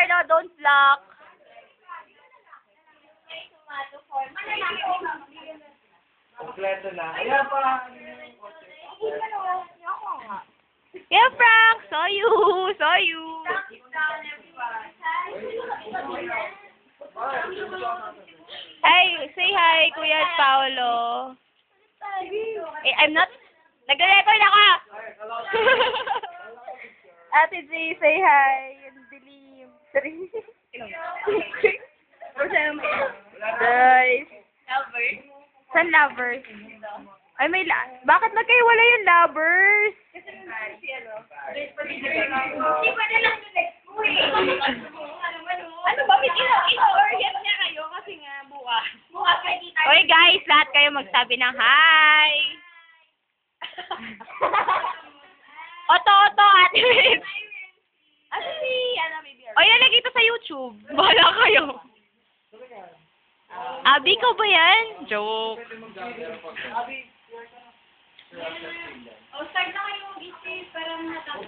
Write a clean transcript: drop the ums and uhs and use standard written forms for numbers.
no? Don't block. Kompleto na. Ayan pa. Yeah, Frank! Saw you! Saw you! Hey, say hi, Kuya Paolo. I'm not... Nag-record ako! Ate G, say hi. Yung dilim. Guys. Saan lovers? Ay, may bakit nagkaiwala yung lovers? Hindi pa na lang yung next week. Ano ba, may ino-orient niya kayo kasi nga bukas. Bukas may kita. Oy guys, lahat kayo magsabi ng hi! Oto, Ate Miss! Ano si, baby? Oy, nalagay ito sa YouTube. Bahala kayo. Abi, ko ba yan? Joke. O, start na kayo mag-isip para matapos.